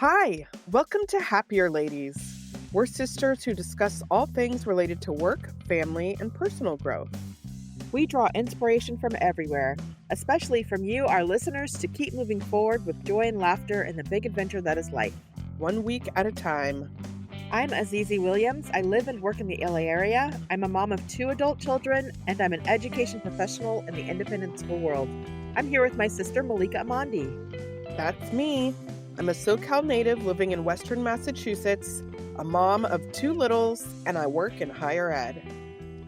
Hi, welcome to Happier Ladies. We're sisters who discuss all things related to work, family, and personal growth. We draw inspiration from everywhere, especially from you, our listeners, to keep moving forward with joy and laughter in the big adventure that is life. 1 week at a time. I'm Azizi Williams. I live and work in the LA area. I'm a mom of 2 adult children, and I'm an education professional in the independent school world. I'm here with my sister, Malika Amandi. That's me. I'm a SoCal native living in Western Massachusetts, a mom of 2 littles, and I work in higher ed.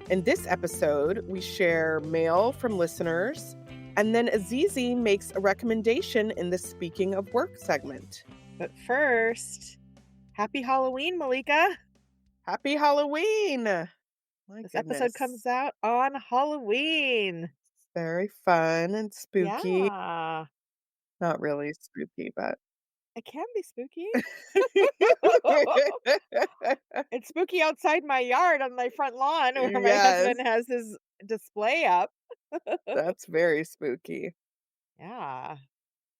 In this episode, we share mail from listeners, and then Azizi makes a recommendation in the Speaking of Work segment. But first, happy Halloween, Malika. Happy Halloween! This episode comes out on Halloween. Very fun and spooky. Yeah, Not really spooky, but it can be spooky. It's spooky outside my yard on my front lawn where my yes, husband has his display up. that's very spooky. Yeah.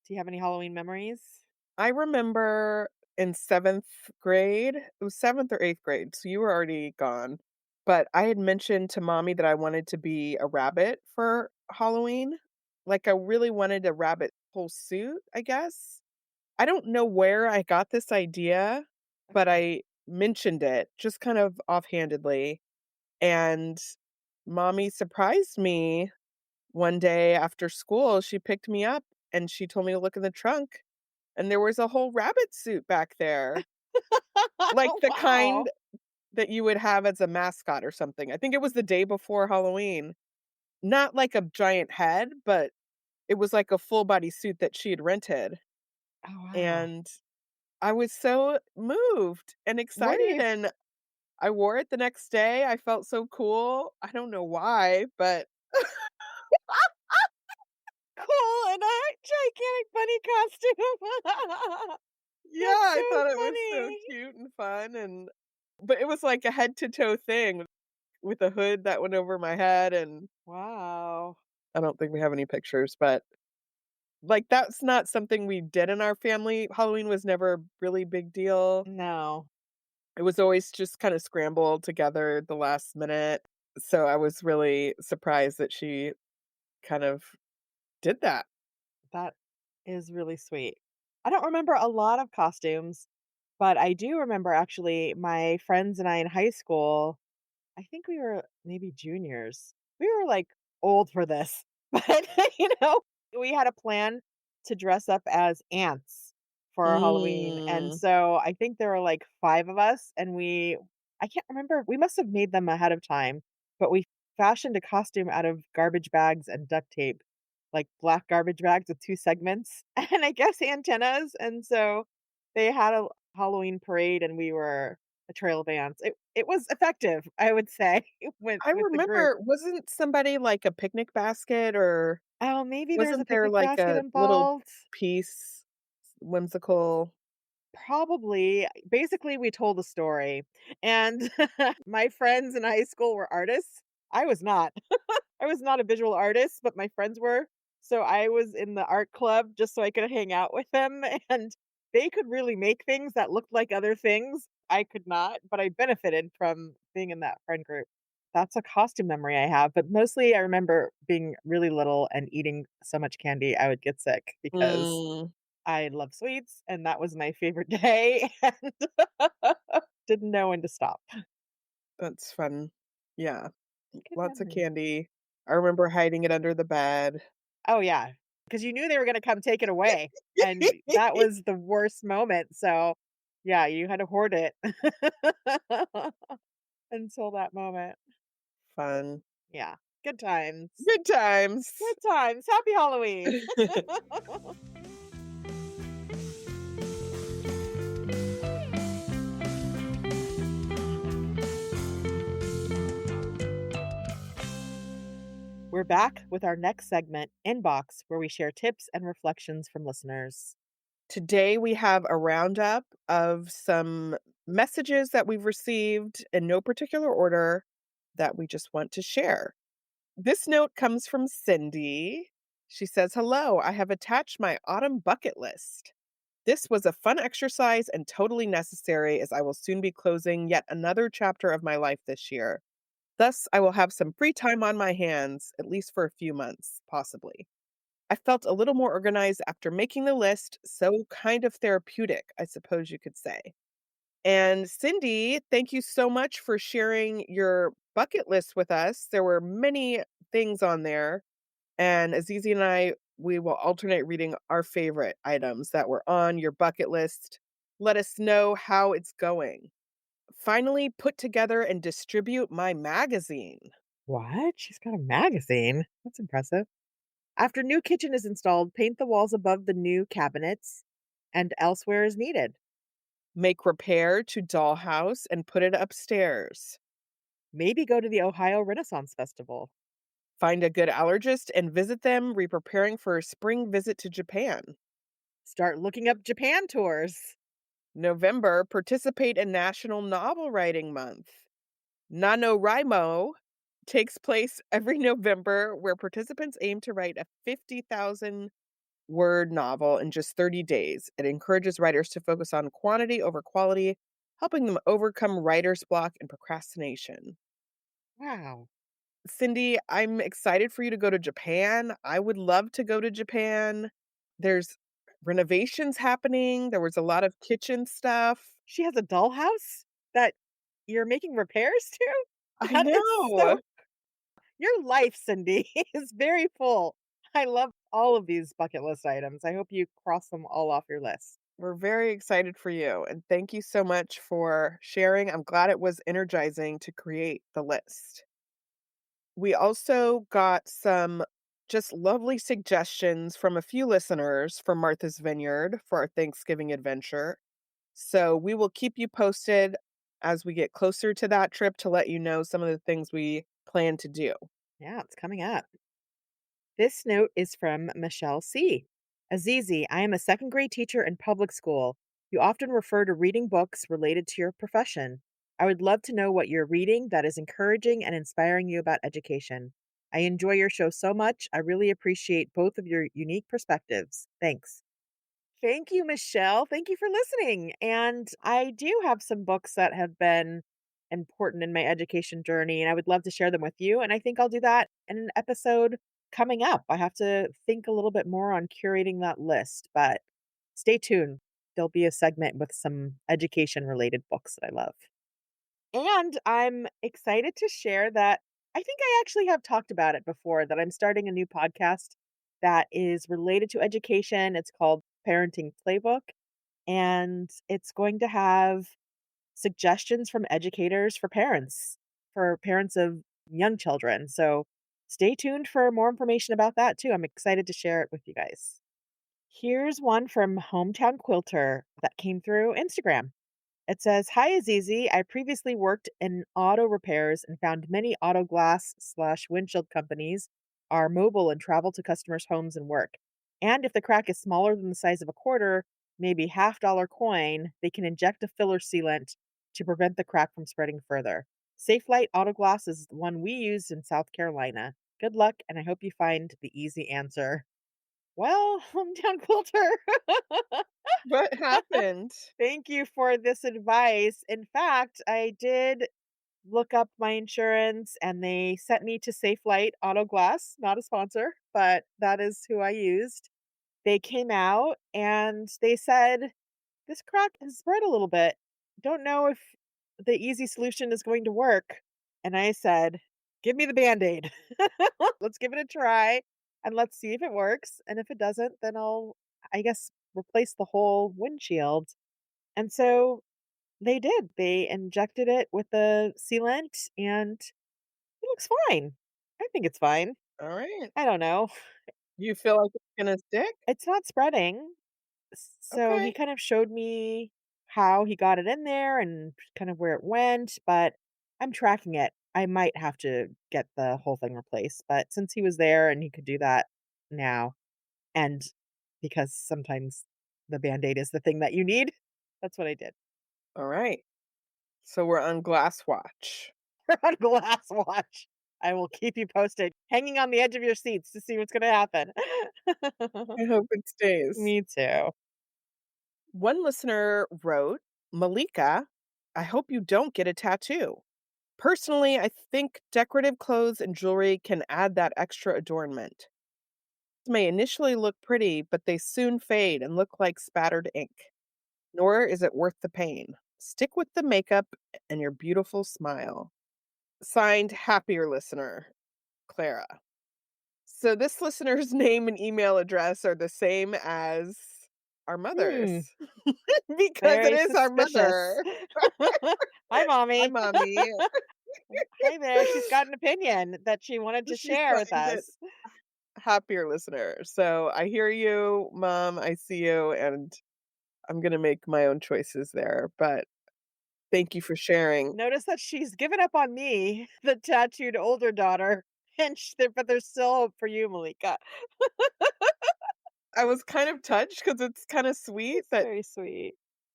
Do you have any Halloween memories? I remember in 7th grade, it was 7th or 8th grade, so you were already gone, but I had mentioned to mommy that I wanted to be a rabbit for Halloween. Like, I really wanted a rabbit whole suit, I guess. I don't know where I got this idea, but Okay. I mentioned it just kind of offhandedly, and mommy surprised me one day after school. She picked me up and she told me to look in the trunk, and there was a whole rabbit suit back there, like the Wow. kind that you would have as a mascot or something. I think it was the day before Halloween. Not like a giant head, but it was like a full body suit that she had rented. Oh, wow. And I was so moved and What excited, a and I wore it the next day. I felt so cool. I don't know why, but cool and a gigantic bunny costume. yeah, That's I so thought it was so funny. cute and fun, and but it was like a head to toe thing with a hood that went over my head, and Wow. I don't think we have any pictures, but like that's not something we did in our family. Halloween was never a really big deal. No, It was always just kind of scrambled together at the last minute. So I was really surprised that she kind of did that. that is really sweet. I don't remember a lot of costumes, but I do remember actually my friends and I in high school. I think we were maybe juniors. We were, like, old for this, but, you know, we had a plan to dress up as ants for our Halloween, and Mm. so I think there were, like, 5 of us, and I can't remember, we must have made them ahead of time, but we fashioned a costume out of garbage bags and duct tape, like, black garbage bags with 2 segments, and I guess antennas, and so they had a Halloween parade, and we were a trail of ants. It was effective, I would say, I with the group. remember, wasn't somebody like a picnic basket, or Oh, maybe there's a wasn't there picnic like basket a little involved? piece, whimsical? Probably. Basically, we told a story, and my friends in high school were artists. I was not. I was not a visual artist, but my friends were. So I was in the art club just so I could hang out with them, and they could really make things that looked like other things. I could not, but I benefited from being in that friend group. That's a costume memory I have, but mostly I remember being really little and eating so much candy I would get sick because Mm, I love sweets and that was my favorite day and didn't know when to stop. that's fun. Yeah, Good lots of memory. candy. I remember hiding it under the bed. Oh, yeah, because you knew they were gonna come take it away, and that was the worst moment, so, yeah, you had to hoard it until that moment. Fun. Yeah, good times. Good times. Good times. Happy Halloween. We're back with our next segment, Inbox, where we share tips and reflections from listeners. Today, we have a roundup of some messages that we've received in no particular order that we just want to share. This note comes from Cindy. She says, "Hello, I have attached my autumn bucket list. This was a fun exercise and totally necessary as I will soon be closing yet another chapter of my life this year. Thus, I will have some free time on my hands, at least for a few months, possibly. I felt a little more organized after making the list, so kind of therapeutic, I suppose you could say. And Cindy, thank you so much for sharing your bucket list with us. There were many things on there, and Azizi and I, we will alternate reading our favorite items that were on your bucket list. Let us know how it's going. Finally, put together and distribute my magazine. What? She's got a magazine. That's impressive. After new kitchen is installed, paint the walls above the new cabinets and elsewhere as needed. Make repair to dollhouse and put it upstairs. Maybe go to the Ohio Renaissance Festival. Find a good allergist and visit them, re-preparing for a spring visit to Japan. Start looking up Japan tours. November, participate in National Novel Writing Month. NaNoWriMo takes place every November, where participants aim to write a 50,000 word novel in just 30 days. It encourages writers to focus on quantity over quality, helping them overcome writer's block and procrastination. Wow. Cindy, I'm excited for you to go to Japan. I would love to go to Japan. There's renovations happening. There was a lot of kitchen stuff. She has a dollhouse that you're making repairs to? I That is know. so your life, Cindy, is very full. I love all of these bucket list items. I hope you cross them all off your list. We're very excited for you. And thank you so much for sharing. I'm glad it was energizing to create the list. We also got some just lovely suggestions from a few listeners from Martha's Vineyard for our Thanksgiving adventure. So we will keep you posted as we get closer to that trip to let you know some of the things we plan to do. Yeah, it's coming up. This note is from Michelle C. Azizi, I am a second grade teacher in public school. You often refer to reading books related to your profession. I would love to know what you're reading that is encouraging and inspiring you about education. I enjoy your show so much. I really appreciate both of your unique perspectives. Thanks. Thank you, Michelle. Thank you for listening. And I do have some books that have been important in my education journey, and I would love to share them with you. And I think I'll do that in an episode coming up. I have to think a little bit more on curating that list, but stay tuned. There'll be a segment with some education related books that I love. And I'm excited to share that I think I actually have talked about it before that I'm starting a new podcast that is related to education. It's called Parenting Playbook, and it's going to have suggestions from educators for parents of young children. So stay tuned for more information about that too. I'm excited to share it with you guys. Here's one from Hometown Quilter that came through Instagram. It says, Hi Azizi. I previously worked in auto repairs and found many auto glass slash windshield companies are mobile and travel to customers' homes and work. And if the crack is smaller than the size of a quarter, maybe half-dollar coin, they can inject a filler sealant to prevent the crack from spreading further. Safe Light Auto Glass is the one we used in South Carolina. Good luck, and I hope you find the easy answer. Well, hometown quilter. What happened? Thank you for this advice. In fact, I did look up my insurance and they sent me to Safe Light Auto Glass, not a sponsor, but that is who I used. They came out and they said, This crack has spread a little bit. Don't know if the easy solution is going to work. And I said, Give me the band aid. Let's give it a try and let's see if it works. And if it doesn't, then I guess, replace the whole windshield. And so they did. They injected it with the sealant and it looks fine. I think it's fine. All right. I don't know. You feel like it's gonna stick? It's not spreading. So he Okay. kind of showed me how he got it in there and kind of where it went, but I'm tracking it. I might have to get the whole thing replaced, but since he was there and he could do that now, and because sometimes the band-aid is the thing that you need, that's what I did. All right. So we're on glass watch. On glass watch. I will keep you posted, hanging on the edge of your seats to see what's gonna happen. I hope it stays. Me too. One listener wrote, Malika, I hope you don't get a tattoo. Personally, I think decorative clothes and jewelry can add that extra adornment. May initially look pretty, but they soon fade and look like spattered ink. Nor is it worth the pain. Stick with the makeup and your beautiful smile. Signed, happier listener, Clara. So this listener's name and email address are the same as our Hmm, mother's because it very is our suspicious. mother. Hi, Hi, mommy. mommy. Hi there. She's got an opinion that she wanted to She share with signed it us. happier listener. So I hear you, mom. I see you, and I'm gonna make my own choices there. But thank you for sharing. Notice that she's given up on me, the tattooed older daughter, and but there's still hope for you, Malika. I was kind of touched because it's kind of sweet It's that very sweet.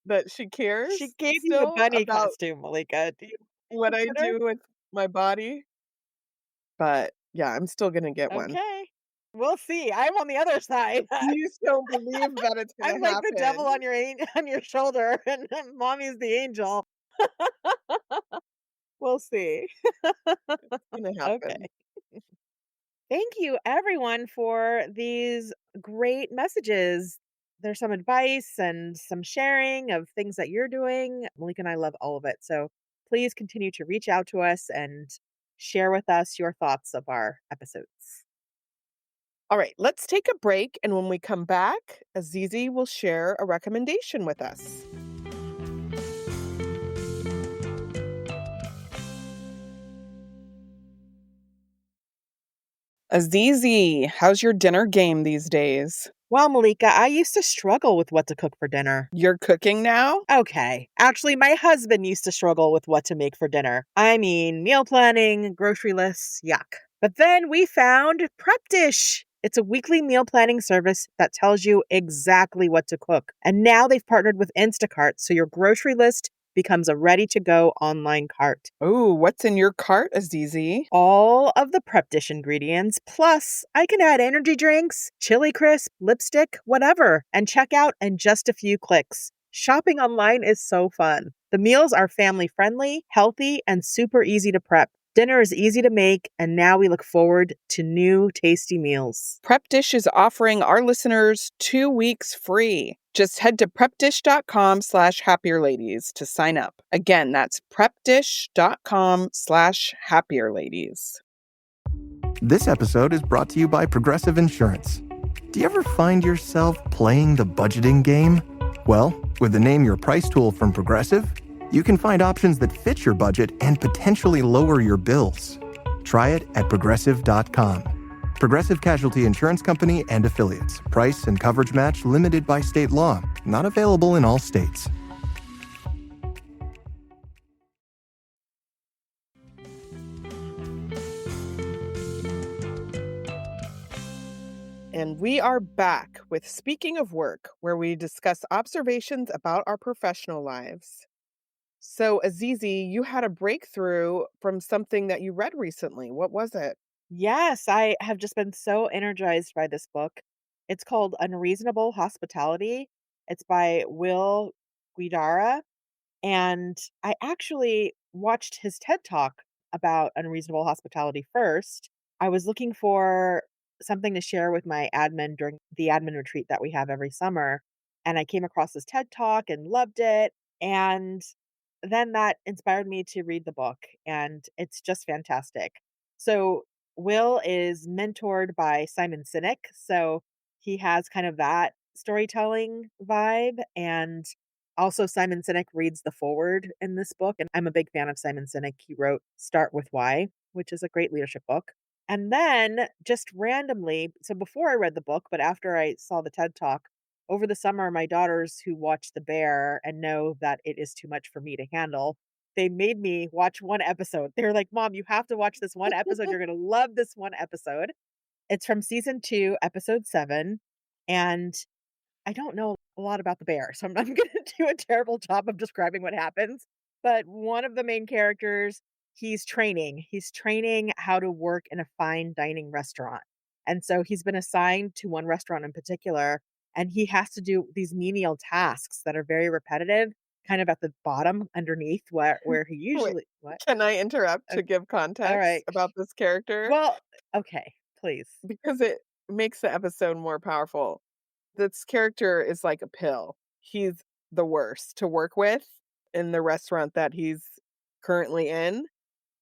she She cares gave you a still bunny about costume, Malika. Do you what I consider? do with my body. But yeah, I'm still gonna get one. Okay. We'll see. I'm on the other side. Please don't believe that it's I'm gonna like the devil happen. on on your shoulder, and mommy's the angel. We'll see. It's gonna Okay. happen. Thank you, everyone, for these great messages. There's some advice and some sharing of things that you're doing. Malika and I love all of it. So please continue to reach out to us and share with us your thoughts of our episodes. All right, let's take a break, and when we come back, Azizi will share a recommendation with us. Azizi, how's your dinner game these days? Well, Malika, I used to struggle with what to cook for dinner. You're cooking now? Okay. Actually, my husband used to struggle with what to make for dinner. I mean, meal planning, grocery lists, yuck. But then we found Prep Dish. It's a weekly meal planning service that tells you exactly what to cook. And now they've partnered with Instacart, so your grocery list becomes a ready to go online cart. Oh, what's in your cart, Azizi? All of the Prep Dish ingredients, plus I can add energy drinks, chili crisp, lipstick, whatever, and check out in just a few clicks. Shopping online is so fun. The meals are family friendly, healthy, and super easy to prep. Dinner is easy to make, and now we look forward to new tasty meals. Prep Dish is offering our listeners 2 weeks free. Just head to prepdish.com/happierladies to sign up. Again, that's prepdish.com/happierladies. This episode is brought to you by Progressive Insurance. Do you ever find yourself playing the budgeting game? Well, with the Name Your Price tool from Progressive, you can find options that fit your budget and potentially lower your bills. Try it at progressive.com. Progressive Casualty Insurance Company and Affiliates. Price and coverage match limited by state law. Not available in all states. And we are back with Speaking of Work, where we discuss observations about our professional lives. So, Azizi, you had a breakthrough from something that you read recently. What was it? Yes, I have just been so energized by this book. It's called Unreasonable Hospitality. It's by Will Guidara. And I actually watched his TED Talk about unreasonable hospitality first. I was looking for something to share with my admin during the admin retreat that we have every summer. And I came across this TED Talk and loved it. And then that inspired me to read the book. And it's just fantastic. So, Will is mentored by Simon Sinek. So, he has kind of that storytelling vibe. And also, Simon Sinek reads the foreword in this book, and I'm a big fan of Simon Sinek. He wrote Start With Why, which is a great leadership book. And then just randomly, so before I read the book, but after I saw the TED Talk, over the summer, my daughters who watch The Bear and know that it is too much for me to handle, they made me watch one episode. They're like, Mom, you have to watch this one episode. You're going to love this one episode. It's from season 2, episode 7. And I don't know a lot about the bear, so I'm gonna do a terrible job of describing what happens. But one of the main characters, he's training. He's training how to work in a fine dining restaurant. And so he's been assigned to one restaurant in particular, and he has to do these menial tasks that are very repetitive, kind of at the bottom underneath where he Wait, usually what? can I interrupt Ok to give all context right. about this character? Well, okay, please. Because it makes the episode more powerful. This character is like a pill. He's the worst to work with in the restaurant that he's currently in,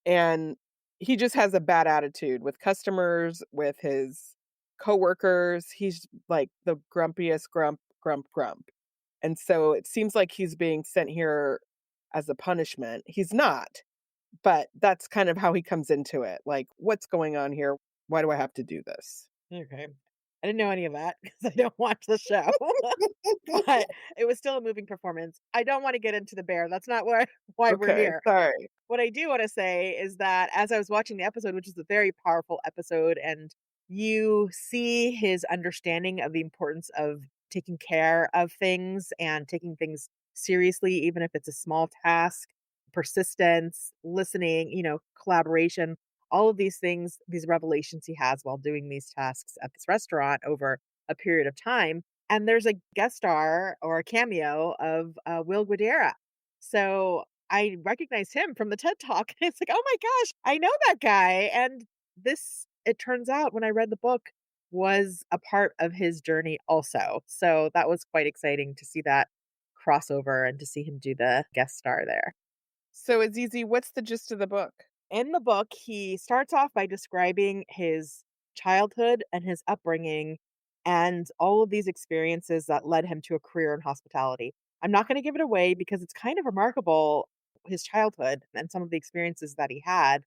and he just has a bad attitude with customers, with his coworkers. He's like the grumpiest grump. And so it seems like he's being sent here as a punishment. He's not, but that's kind of how he comes into it. Like, what's going on here? Why do I have to do this? Okay. I didn't know any of that because I don't watch the show, but it was still a moving performance. I don't wanna get into the bear, that's not why why we're Okay, here. sorry. What I do wanna say is that as I was watching the episode, which is a very powerful episode, and you see his understanding of the importance of taking care of things and taking things seriously, even if it's a small task, persistence, listening, collaboration, all of these things, these revelations he has while doing these tasks at this restaurant over a period of time. And there's a guest star or a cameo of Will Guidera. So I recognized him from the TED Talk. And it's like, oh my gosh, I know that guy. And this, it turns out, when I read the book, was a part of his journey also. So that was quite exciting to see that crossover and to see him do the guest star there. So, Azizi, what's the gist of the book? In the book, he starts off by describing his childhood and his upbringing and all of these experiences that led him to a career in hospitality. I'm not going to give it away because it's kind of remarkable, his childhood and some of the experiences that he had.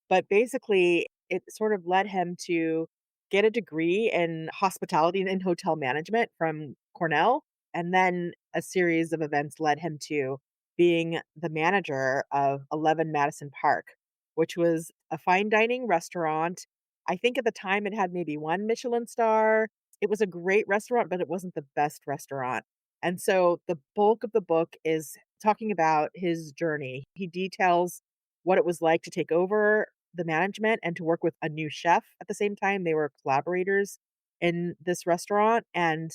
But basically, it sort of led him to get a degree in hospitality and in hotel management from Cornell. And then a series of events led him to being the manager of 11 Madison Park, which was a fine dining restaurant. I think at the time it had maybe 1 Michelin star. It was a great restaurant, but it wasn't the best restaurant. And so the bulk of the book is talking about his journey. He details what it was like to take over the management and to work with a new chef at the same time. They were collaborators in this restaurant, and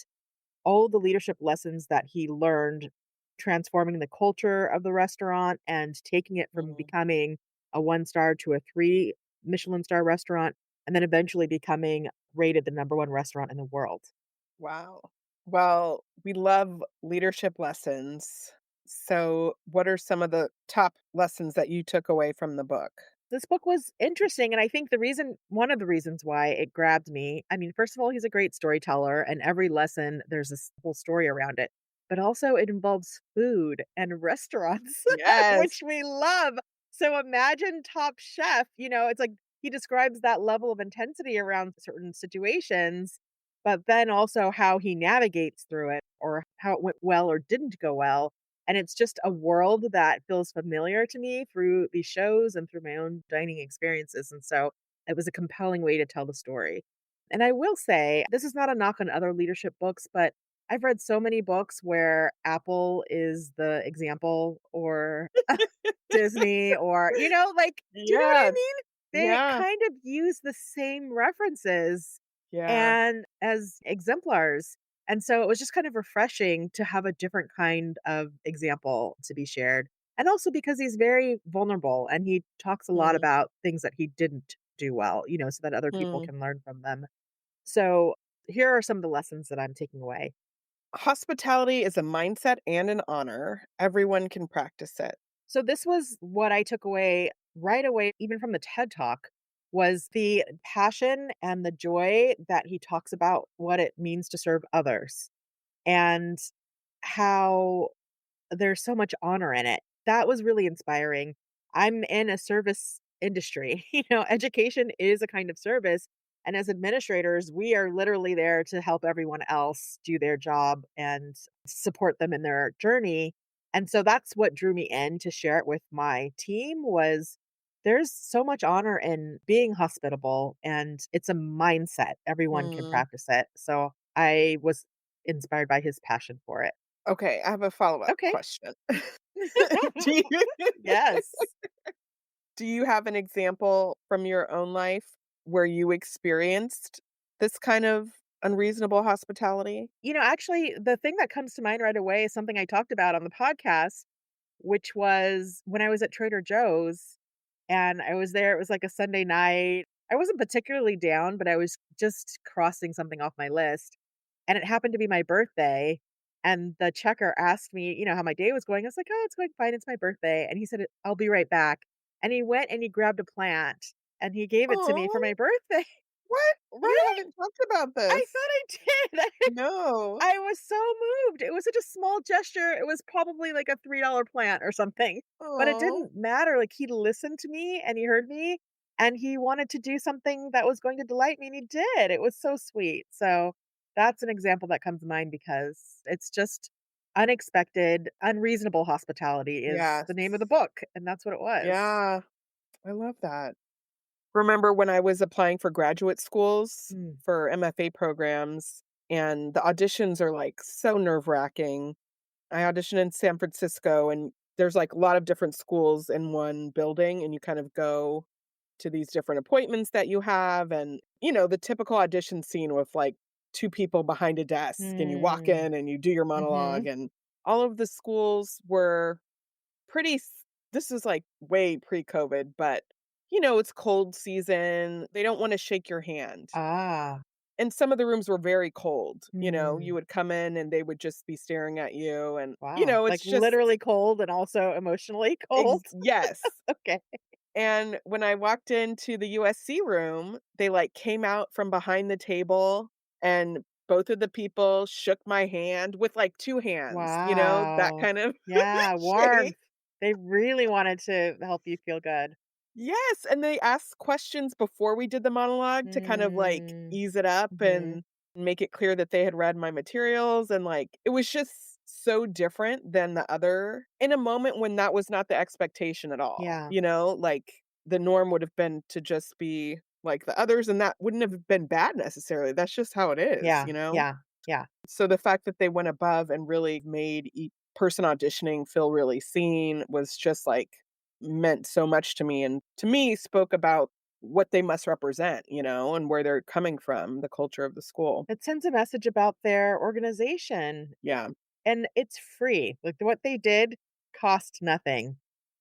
all the leadership lessons that he learned transforming the culture of the restaurant and taking it from Mm, becoming a 1 star to a 3 Michelin star restaurant, and then eventually becoming rated the number 1 restaurant in the world. wow. Well, we love leadership lessons. So, what are some of the top lessons that you took away from the book? This book was interesting, and I think the reason one of the reasons why it grabbed me, I mean, first of all, he's a great storyteller, and every lesson, there's this whole story around it, but also it involves food and restaurants, Yes. which we love. So imagine Top Chef, it's like he describes that level of intensity around certain situations, but then also how he navigates through it or how it went well or didn't go well, and it's just a world that feels familiar to me through these shows and through my own dining experiences. And so it was a compelling way to tell the story. And I will say, this is not a knock on other leadership books, but I've read so many books where Apple is the example or Disney or, like, do you know what I Yeah, mean? They yeah, kind of use the same references yeah. and as exemplars. And so it was just kind of refreshing to have a different kind of example to be shared. And also because he's very vulnerable and he talks a lot Mm, about things that he didn't do well, so that other people mm. can learn from them. So here are some of the lessons that I'm taking away. Hospitality is a mindset and an honor. Everyone can practice it. So this was what I took away right away, even from the TED Talk, was the passion and the joy that he talks about what it means to serve others and how there's so much honor in it. That was really inspiring. I'm in a service industry. Education is a kind of service. And as administrators, we are literally there to help everyone else do their job and support them in their journey. And so that's what drew me in to share it with my team was there's so much honor in being hospitable and it's a mindset. Everyone can Mm. practice it. So I was inspired by his passion for it. Okay, I have a follow-up Okay. question. Do you Yes. do you have an example from your own life where you experienced this kind of Unreasonable hospitality? Actually, the thing that comes to mind right away is something I talked about on the podcast, which was when I was at Trader Joe's and I was there. It was like a Sunday night. I wasn't particularly down, but I was just crossing something off my list. And it happened to be my birthday. And the checker asked me, how my day was going. I was like, oh, it's going fine. It's my birthday. And he said, I'll be right back. And he went and he grabbed a plant and he gave it to me for Oh, my birthday. what? We Right? haven't talked about I this. thought I did. No. I was so moved. It was such a small gesture. It was probably like a $3 plant or something, but it Oh, didn't matter. Like, he listened to me and he heard me and he wanted to do something that was going to delight me, and he did. It was so sweet. So, that's an example that comes to mind because it's just unexpected, unreasonable hospitality is yes. the name of the book, and that's what it was. Yeah, I love that. Remember when I was applying for graduate schools Mm. for MFA programs, and the auditions are, like, so nerve-wracking. I auditioned in San Francisco, and there's, like, a lot of different schools in one building, and you kind of go to these different appointments that you have, and, the typical audition scene with, like, 2 people behind a desk, and you walk Mm. in and you do your monologue, Mhm. and all of the schools were pretty s this is, like, way pre-COVID, but, it's cold season, they don't wanna shake your hand, Ah. and some of the rooms were very cold, you Mm. would come in and they would just be staring at you, and, Wow. Like, it's just literally cold and also emotionally cold? yes, Okay. and when I walked into the USC room, they, like, came out from behind the table, and both of the people shook my hand with, like, 2 hands, that Wow. kind of Yeah, shake. warmth. They really wanted to help you feel good. Yes, and they asked questions before we did the monologue to kind of, like, Mm. ease it up Mhm. and make it clear that they had read my materials, and, like, it was just so different than the other in a moment when that was not the expectation at all, Yeah. like, the norm would have been to just be like the others, and that wouldn't have been bad necessarily, that's just how it is, Yeah. Yeah. Yeah. So the fact that they went above and really made each person auditioning feel really seen was just like meant so much to me, and to me spoke about what they must represent, and where they're coming from, the culture of the school. It sends a message about their organization, Yeah. and it's free. Like, what they did cost nothing.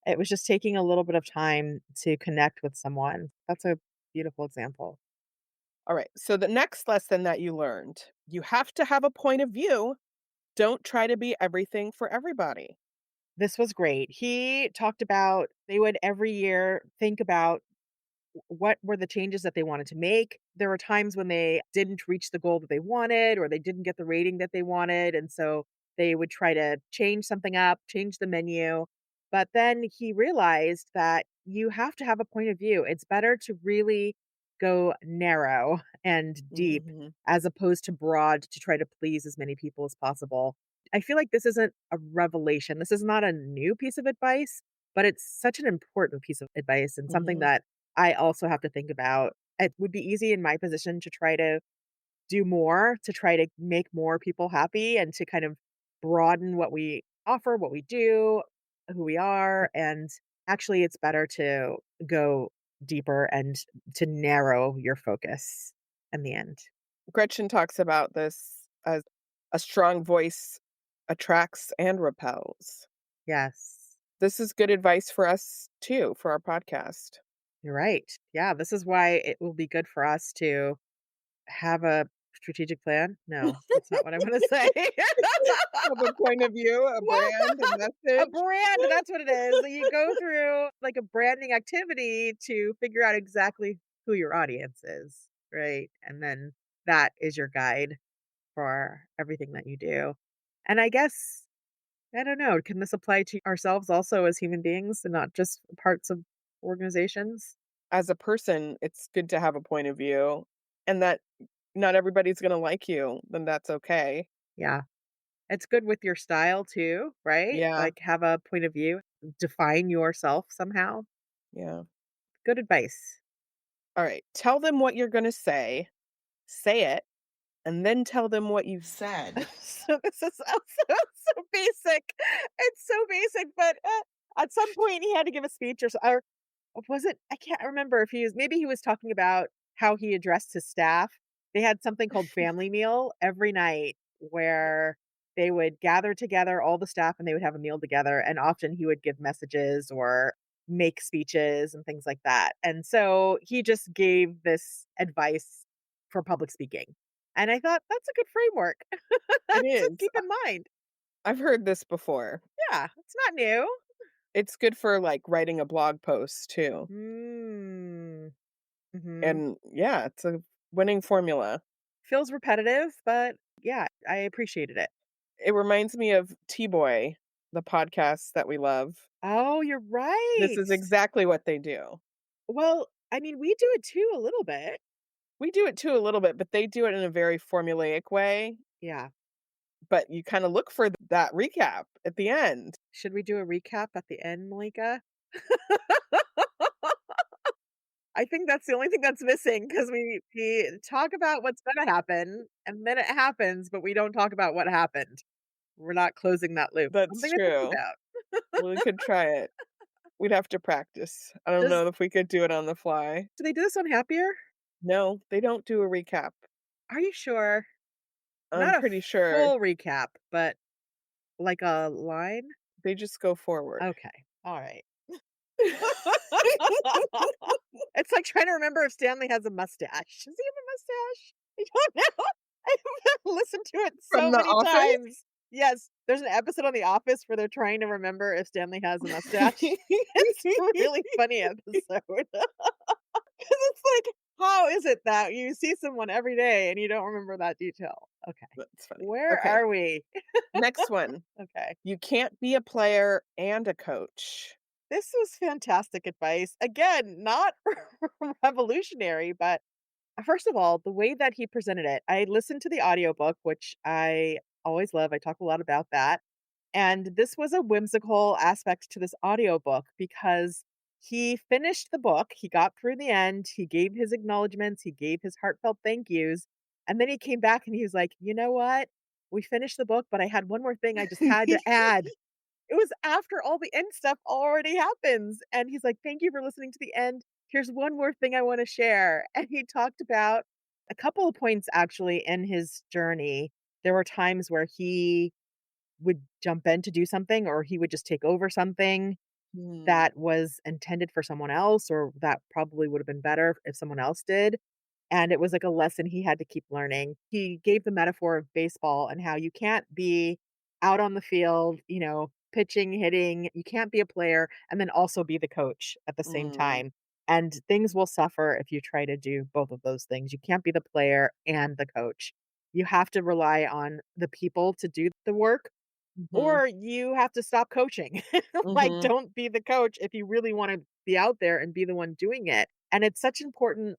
It was just taking a little bit of time to connect with someone. That's a beautiful example. All right. So the next lesson that you learned, you have to have a point of view. Don't try to be everything for everybody. This was great. He talked about they would every year think about what were the changes that they wanted to make. There were times when they didn't reach the goal that they wanted or they didn't get the rating that they wanted. And so they would try to change something up, change the menu. But then he realized that you have to have a point of view. It's better to really go narrow and deep Mhm. as opposed to broad to try to please as many people as possible. I feel like this isn't a revelation. This is not a new piece of advice, but it's such an important piece of advice and something Mhm. that I also have to think about. It would be easy in my position to try to do more, to try to make more people happy and to kind of broaden what we offer, what we do, who we are. And actually, it's better to go deeper and to narrow your focus in the end. Gretchen talks about this as a strong voice attracts and repels. Yes, This is good advice for us too, for our podcast. you're right. Yeah, this is why it will be good for us to have a strategic plan. No, that's not what I want to say. Have a point of view, a What? brand, a A message. brand, that's what it is. You go through, like, a branding activity to figure out exactly who your audience is, right? And then that is your guide for everything that you do. And I guess, I don't know, can this apply to ourselves also as human beings and not just parts of organizations? As a person, it's good to have a point of view, and that not everybody's gonna like you, then that's okay. Yeah. It's good with your style too, right? Yeah, Like, have a point of view, define yourself somehow. yeah. Good advice. Alright, tell them what you're gonna say it, and then tell them what you said. So this is also so basic. It's so basic, but, at some point he had to give a speech or was it I can't remember if he was maybe he was talking about how he addressed his staff, They had something called family meal every night where they would gather together, all the staff, and they would have a meal together, and often he would give messages or make speeches and things like that, and so he just gave this advice for public speaking, and I thought, "That's a good framework It to is. keep in mind." I've heard this before. Yeah, it's not new. It's good for, like, writing a blog post too. Mm, mhm. And yeah, it's a winning formula. Feels repetitive, but yeah, I appreciated it. It reminds me of T-Boy, the podcast that we love. Oh, you're This right. is exactly what they do. Well, I mean, we do it too a little bit. We do it too a little bit, but they do it in a very formulaic way, Yeah. but you kinda look for that recap at the end. Should we do a recap at the end, Malika? I think that's the only thing that's missing because we talk about what's gonna happen, and then it happens, but we don't talk about what happened. We're not closing that loop. That's Something to think true. about. We could try it. We'd have to practice. I don't Does know if we could do it on the fly. do they do this on Happier? No, they don't do a recap. Are you sure? I'm Not a pretty sure. full recap, but like a line? They just go forward. Okay. All right. It's like trying to remember if Stanley has a mustache. Does he have a mustache? I don't know. I've listened to it From so The many Office? times. Yes, there's an episode on The Office where they're trying to remember if Stanley has a mustache. It's a really funny episode. 'Cause it's like, how is it that you see someone every day and you don't remember that detail? Okay. That's funny. Where Okay, are we? next one. Okay. You can't be a player and a coach. This was fantastic advice. Again, not revolutionary, but first of all, the way that he presented it, I listened to the audiobook, which I always love. I talk a lot about that. And this was a whimsical aspect to this audiobook because he finished the book, he got through the end, he gave his acknowledgments, he gave his heartfelt thank yous, and then he came back and he was like, "You know what? We finished the book, but I had one more thing I just had to add." It was after all the end stuff already happens, and he's like, "Thank you for listening to the end. Here's one more thing I wanna share," and he talked about a couple of points actually in his journey. There were times where he would jump in to do something, or he would just take over something Hmm, that was intended for someone else, or that probably would have been better if someone else did. And it was like a lesson he had to keep learning. He gave the metaphor of baseball and how you can't be out on the field, pitching, hitting. You can't be a player and then also be the coach at the same mm, time. And things will suffer if you try to do both of those things. You can't be the player and the coach. You have to rely on the people to do the work, mhm, or you have to stop coaching. Like, mhm, don't be the coach if you really wanna be out there and be the one doing it. And it's such important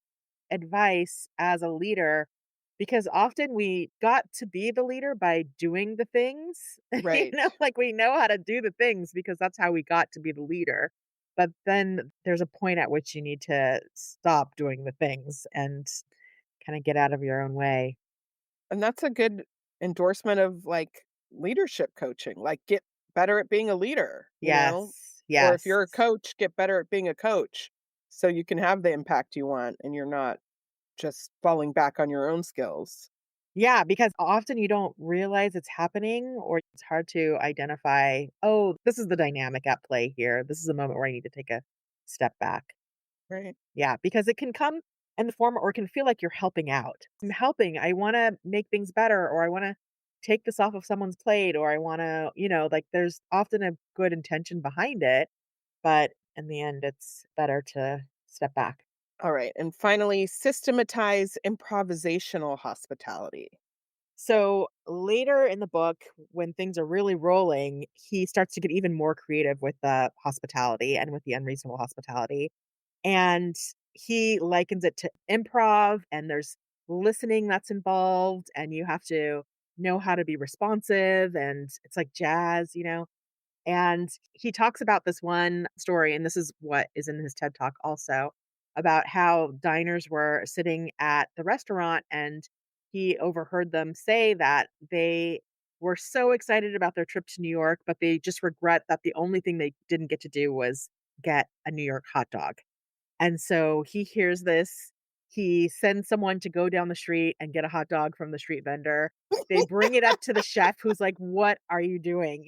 advice as a leader because often we got to be the leader by doing the things. right. Like, we know how to do the things because that's how we got to be the leader. But then there's a point at which you need to stop doing the things and kinda get out of your own way. And that's a good endorsement of, like, leadership coaching, like, get better at being a leader, you know? Yes, Or if yes. you're a coach, get better at being a coach so you can have the impact you want and you're not just falling back on your own skills. Yeah, because often you don't realize it's happening or it's hard to identify, "Oh, this is the dynamic at play here. This is a moment where I need to take a step back." Right. Yeah, because it can come in the form or it can feel like you're helping out. I'm helping. I wanna make things better, or I wanna take this off of someone's plate, or I wanna, like, there's often a good intention behind it, but in the end, it's better to step back. All right. And finally, systematize improvisational hospitality. So later in the book, when things are really rolling, he starts to get even more creative with the hospitality and with the unreasonable hospitality. And he likens it to improv, and there's listening that's involved, and you have to know how to be responsive, and it's like jazz. And he talks about this one story, and this is what is in his TED Talk also, about how diners were sitting at the restaurant and he overheard them say that they were so excited about their trip to New York, but they just regret that the only thing they didn't get to do was get a New York hot dog. And so he hears this. He sends someone to go down the street and get a hot dog from the street vendor. They bring it up to the chef who's like, "What are you doing?"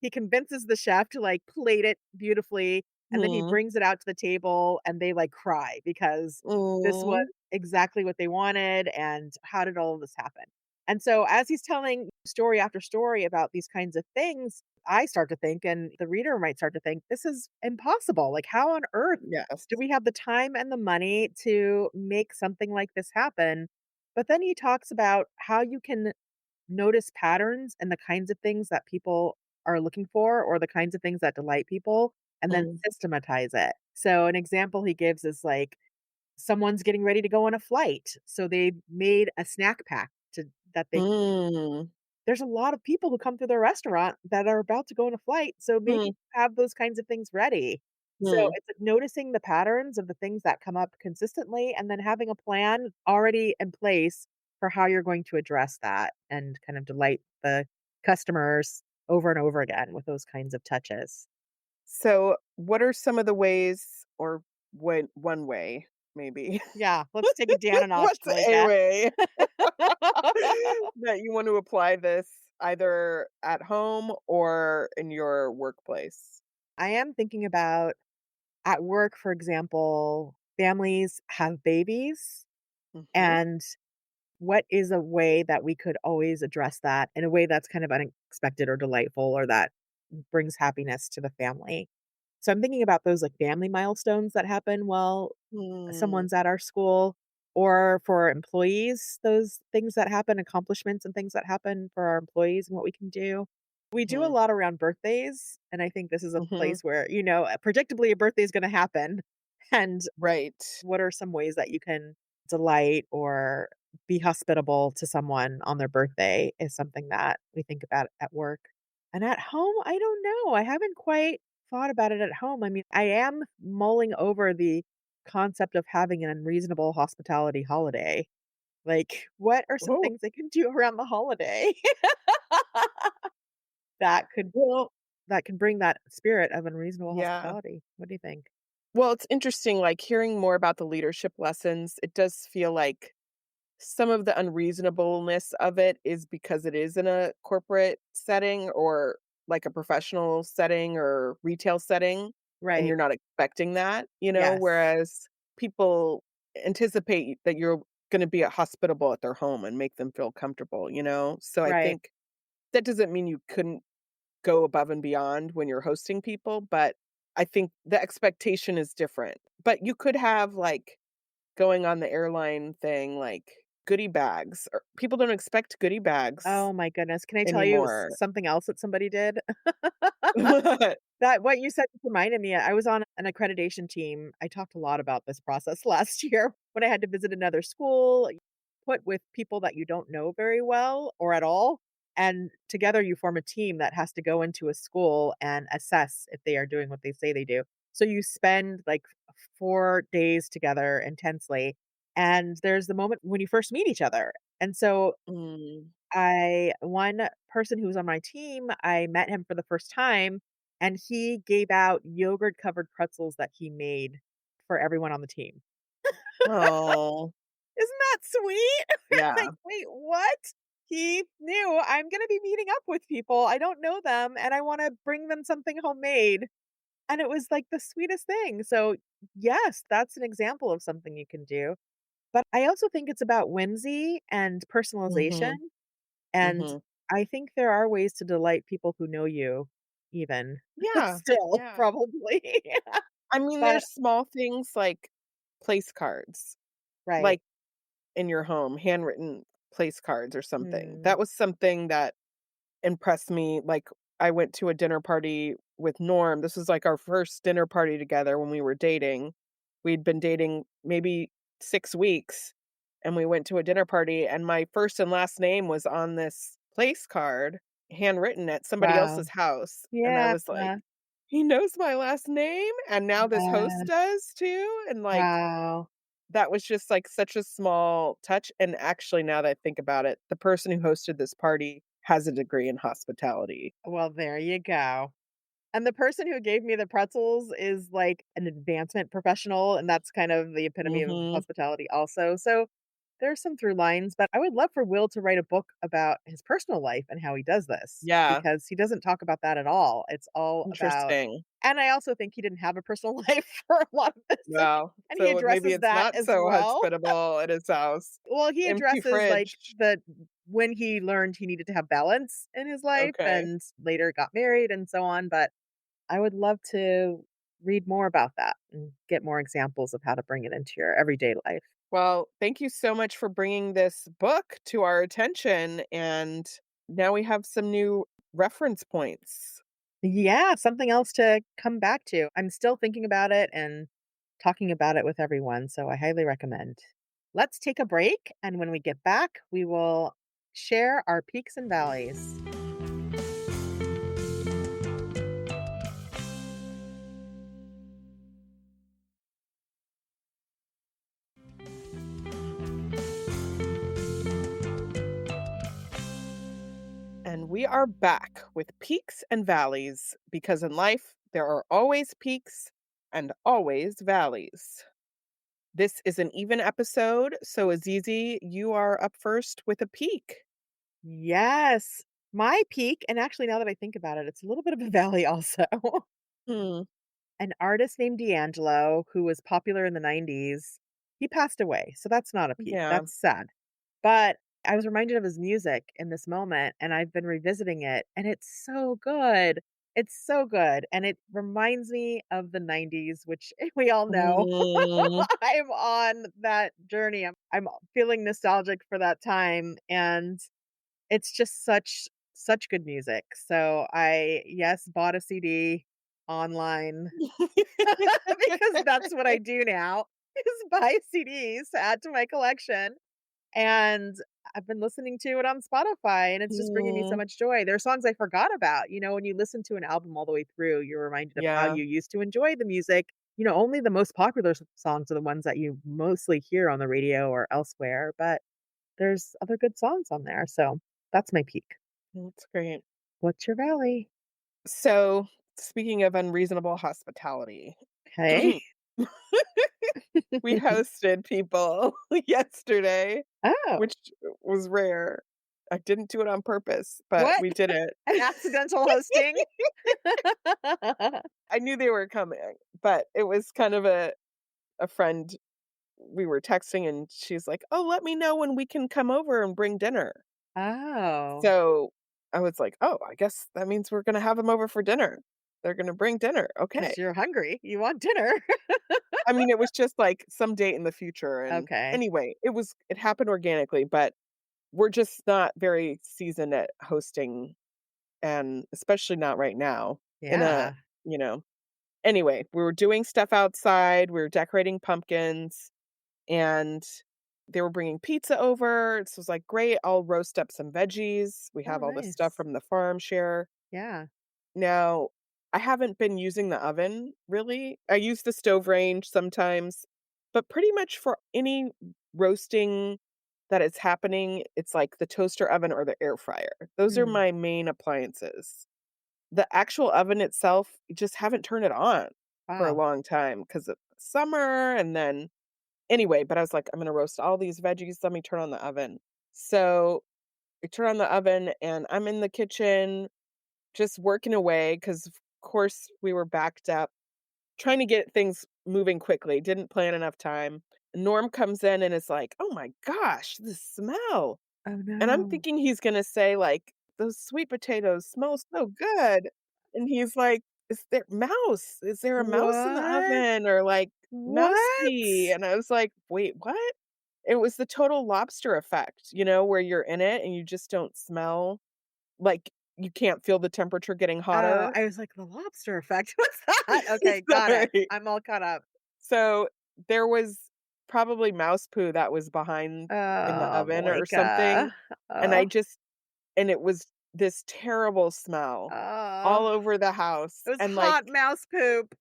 He convinces the chef to, like, plate it beautifully, and then he Hmm. brings it out to the table, and they, like, cry because this was Mm, exactly what they wanted, and how did all of this happen? And so as he's telling story after story about these kinds of things, I start to think, and the reader might start to think, this is impossible. Like, how on earth yes. do we have the time and the money to make something like this happen? But then he talks about how you can notice patterns and the kinds of things that people are looking for or the kinds of things that delight people and then Mm. systematize it. So an example he gives is like someone's getting ready to go on a flight. So they made a snack pack to that they Mm. there's a lot of people who come through their restaurant that are about to go on a flight, so maybe Mm. have those kinds of things ready. So Mm. it's like noticing the patterns of the things that come up consistently and then having a plan already in place for how you're going to address that and kind of delight the customers over and over again with those kinds of touches. So, what are some of the ways, or what one way, maybe? Yeah, let's take it down a notch, What's a Malika. way that you want to apply this either at home or in your workplace? I am thinking about at work, for example, families have babies, Mhm. and what is a way that we could always address that in a way that's kind of unexpected or delightful or that brings happiness to the family? So I'm thinking about those like family milestones that happen while Mm. someone's at our school, or for employees, those things that happen, accomplishments and things that happen for our employees and what we can do. We do a Mhm. lot around birthdays, and I think this is a Mhm. place where, predictably a birthday is going to happen. And Right. what are some ways that you can delight or be hospitable to someone on their birthday is something that we think about at work. And at home, I don't know. I haven't quite thought about it at home. I mean, I am mulling over the concept of having an unreasonable hospitality holiday. Like, what are some Oh, things I can do around the holiday that could well, that can bring that spirit of unreasonable yeah. hospitality? What do you think? Well, it's interesting, like, hearing more about the leadership lessons, it does feel like some of the unreasonableness of it is because it is in a corporate setting or, like, a professional setting or retail setting, and Right. you're not expecting that, Yes. whereas people anticipate that you're gonna be hospitable at their home and make them feel comfortable, So I Right. think that doesn't mean you couldn't go above and beyond when you're hosting people, but I think the expectation is different. But you could have, like, going on the airline thing, like, goodie bags, or people don't expect goodie bags Oh my goodness. Can I tell you anymore. something else that somebody did? That what you said just reminded me. I was on an accreditation team. I talked a lot about this process last year when I had to visit another school, put with people that you don't know very well or at all. And together you form a team that has to go into a school and assess if they are doing what they say they do. So you spend like 4 days together intensely. And there's the moment when you first meet each other. And so Mm. one person who was on my team, I met him for the first time, and he gave out yogurt-covered pretzels that he made for everyone on the team. Oh, Isn't that sweet? Like, yeah. wait, what? He knew I'm gonna be meeting up with people, I don't know them, and I wanna bring them something homemade, and it was, like, the sweetest thing. So, yes, that's an example of something you can do, but I also think it's about whimsy and personalization. Mhm, And mhm. I think there are ways to delight people who know you even Yeah, still, yeah. probably. I mean, But there's small things like place cards, right. like, in your home, handwritten place cards or something. Mm, That was something that impressed me. Like, I went to a dinner party with Norm. This was, like, our first dinner party together when we were dating. We'd been dating maybe 6 weeks, and we went to a dinner party, and my first and last name was on this place card, handwritten at somebody wow. else's house, and I Yeah. was like, "He knows my last name, and now this host Yes. does too?" And, like, Wow. that was just, like, such a small touch, and actually, now that I think about it, the person who hosted this party has a degree in hospitality. Well, there you go. And the person who gave me the pretzels is, like, an advancement professional, and that's kind of the epitome of Mhm. hospitality also. So, there's some through lines, but I would love for Will to write a book about his personal life and how he does this, Yeah, because he doesn't talk about that at all. It's all about interesting. and I also think he didn't have a personal life for a lot of this, Wow. and he So maybe addresses it's that not as so well. hospitable at his house. Well, he Empty addresses, like, fridge. the when he learned he needed to have balance in his life Okay. and later got married and so on, but I would love to read more about that and get more examples of how to bring it into your everyday life. Well, thank you so much for bringing this book to our attention, and now we have some new reference points. Yeah, something else to come back to. I'm still thinking about it and talking about it with everyone, so I highly recommend. Let's take a break, and when we get back, we will share our peaks and valleys. And we are back with peaks and valleys because in life there are always peaks and always valleys. This is an even episode, so Azizi, you are up first with a peak. Yes. My peak, and actually now that I think about it, it's a little bit of a valley also. Hmm. An artist named D'Angelo who was popular in the 90s, he passed away, so that's not a peak, Yeah. that's sad. But I was reminded of his music in this moment, and I've been revisiting it, and it's so good. It's so good, and it reminds me of the 90s, which we all know. Mm. I'm on that journey. I'm feeling nostalgic for that time, and it's just such good music. So I, yes, bought a CD online because that's what I do now is buy CDs to add to my collection, and I've been listening to it on Spotify, and it's just bringing me so Mm. much joy. There are songs I forgot about, when you listen to an album all the way through, you're reminded of how Yeah. you used to enjoy the music. Only the most popular songs are the ones that you mostly hear on the radio or elsewhere, but there's other good songs on there, so that's my peak. That's great. What's your valley? So, speaking of unreasonable hospitality, Okay. we hosted people yesterday, Oh, which was rare. I didn't do it on purpose, but what? we did it. An accidental hosting? I knew they were coming, but it was kind of a friend. We were texting and she's like, "Oh, let me know when we can come over and bring dinner." Oh, So I was like, "Oh, I guess that means we're gonna have them over for dinner. They're gonna bring dinner. Okay." 'cause you're hungry. You want dinner. I mean, it was just like some date in the future. And Okay. anyway, it happened organically, but we're just not very seasoned at hosting, and especially not right now in a, Yeah. you know, anyway, we were doing stuff outside, we were decorating pumpkins, and they were bringing pizza over. So it was like, great, I'll roast up some veggies. We Oh, have all the stuff nice. from the farm share. Yeah. Now, I haven't been using the oven really. I use the stove range sometimes, but pretty much for any roasting that is happening, it's like the toaster oven or the air fryer. Those are Mm. my main appliances. The actual oven itself, you just haven't turned it on for a Wow. long time because of summer. And then anyway, but I was like, I'm gonna roast all these veggies. Let me turn on the oven. So I turn on the oven and I'm in the kitchen just working away because, of course, we were backed up, trying to get things moving quickly, didn't plan enough time. Norm comes in and is like, "Oh my gosh, the smell." Oh, And I'm no. thinking he's gonna say, like, "Those sweet potatoes smell so good." And he's like, "Is there mouse? Is there a mouse in the What? oven?" Or like, "Mouse pee." What? And I was like, "Wait, what?" It was the total lobster effect, where you're in it and you just don't smell, like, you can't feel the temperature getting Oh, hotter. I was like, "The lobster effect? What's that?" Okay, got it. Sorry. I'm all caught up. So, there was probably mouse poo that was behind in the Oh, oven or Moika. something, and Oh, it was this terrible smell oh. all over the house, It was and, like, hot mouse poop.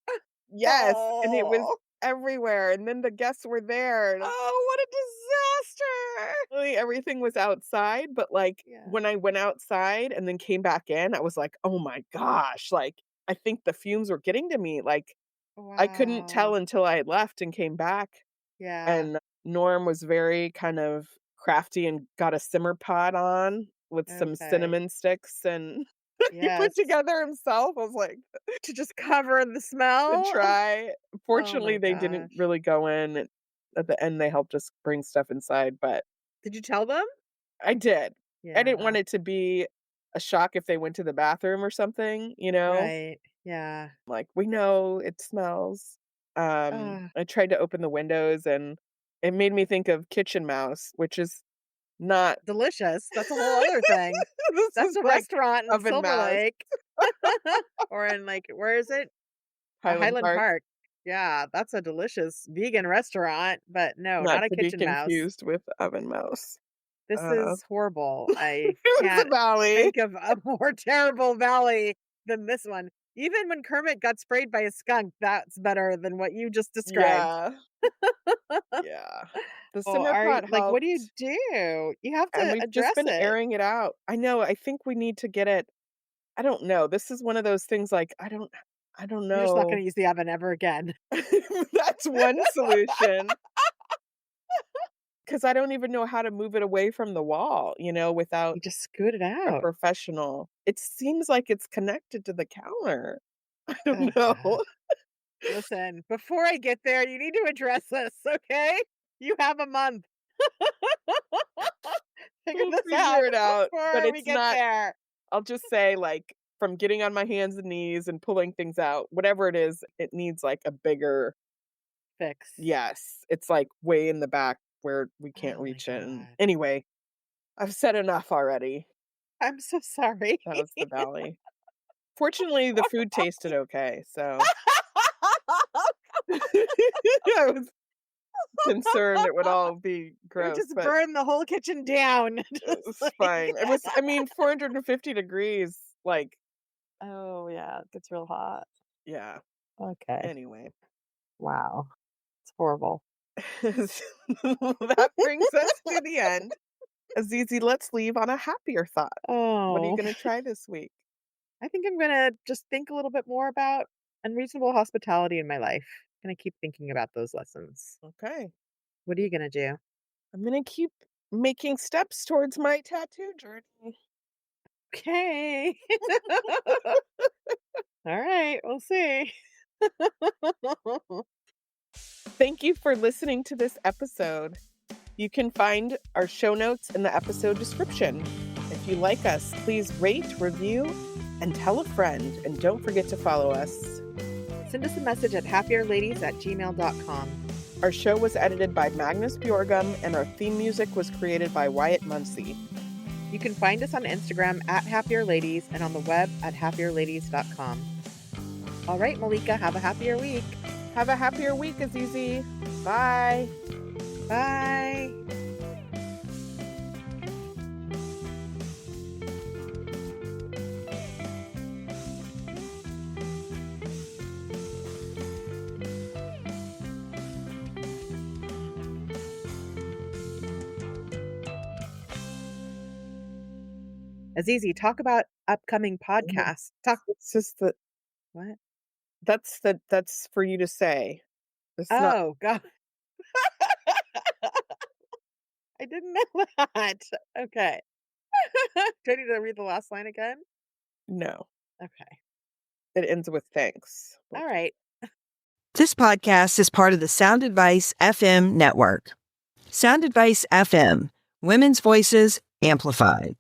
yes, and it was Oh. everywhere, and then the guests were there, and Oh, what a disaster. really everything was outside, but, like, Yeah. when I went outside and then came back in, I was like, "Oh my gosh," like, I think the fumes were getting to me, like, I couldn't tell Wow. until I had left and came back, Yeah. and Norm was very kind of crafty and got a simmer pot on with some Okay. cinnamon sticks, and he put Yes. together himself. I was like, To just cover the to smell? try. Oh Fortunately, my they didn't gosh. really go in. At the end, they helped us bring stuff inside, but Did you tell them? I did. I didn't want Yeah. it to be a shock if they went to the bathroom or something, you know? Right. Yeah. Like, "We know it smells." Ah, I tried to open the windows, and it made me think of Kitchen Mouse, which is not delicious. That's a whole other thing. this That's is a like restaurant in Oven Silver Mouse, Lake. Or in, like, where is it? Highland Highland Park, Park. Yeah, that's a delicious vegan restaurant, but no, not not a to be Kitchen Mouse. confused with Oven Mouse. This Uh, is horrible. I it was a can't valley. think of a more terrible valley than this one. Even when Kermit got sprayed by a skunk, that's better than what you just described. Yeah, yeah. The Well, simmer pot like, what do you helped, do? You have and to we've just address been it. airing it out. I know, I think we need to get it. I don't know. This is one of those things, like, I don't You're just not know. gonna use the oven ever again. That's one solution, 'cause I don't even know how to move it away from the wall, without You just scoot it a out. professional. It seems like it's connected to the counter. I Oh don't god. know. Listen, before I get there, you need to address this, okay? You have a month. Figure We'll this figure out it out, but before we it's get not. there. I'll just say, like, from getting on my hands and knees and pulling things out, whatever it is, it needs, like, a bigger. Fix. Yes, it's, like, way in the back where we can't Oh my reach it, and god. anyway, I've said enough already. I'm so sorry. That was the valley. Fortunately, the food tasted okay, so I was concerned it would all be It would gross, just but burn the whole kitchen down. it Just was like fine. It was, I mean, 450 degrees, like, Oh, yeah, it gets real hot. yeah, Okay. anyway. Wow. It's horrible. That brings us to the end. Azizi, let's leave on a happier thought. What are you Oh, gonna try this week? I think I'm gonna just think a little bit more about unreasonable hospitality in my life. Gonna keep thinking about those lessons. Okay. What are you gonna do? I'm gonna keep making steps towards my tattoo journey. Okay. All right, we'll see. Thank you for listening to this episode. You can find our show notes in the episode description. If you like us, please rate, review, and tell a friend. And don't forget to follow us. Send us a message at happierladies@gmail.com. Our show was edited by Magnus Bjorgum, and our theme music was created by Wyatt Muncie. You can find us on Instagram at happierladies and on the web at happierladies.com. All right, Malika, have a happier week. Have a happier week, Azizi. Bye. Bye. Azizi, talk about upcoming podcasts. Talk It's just that what? that's for you to say. It's not. Oh, God. I didn't know that. Okay. Do I need to read the last line again? No. Okay. It ends with thanks. All right. This podcast is part of the Sound Advice FM network. Sound Advice FM, women's voices amplified.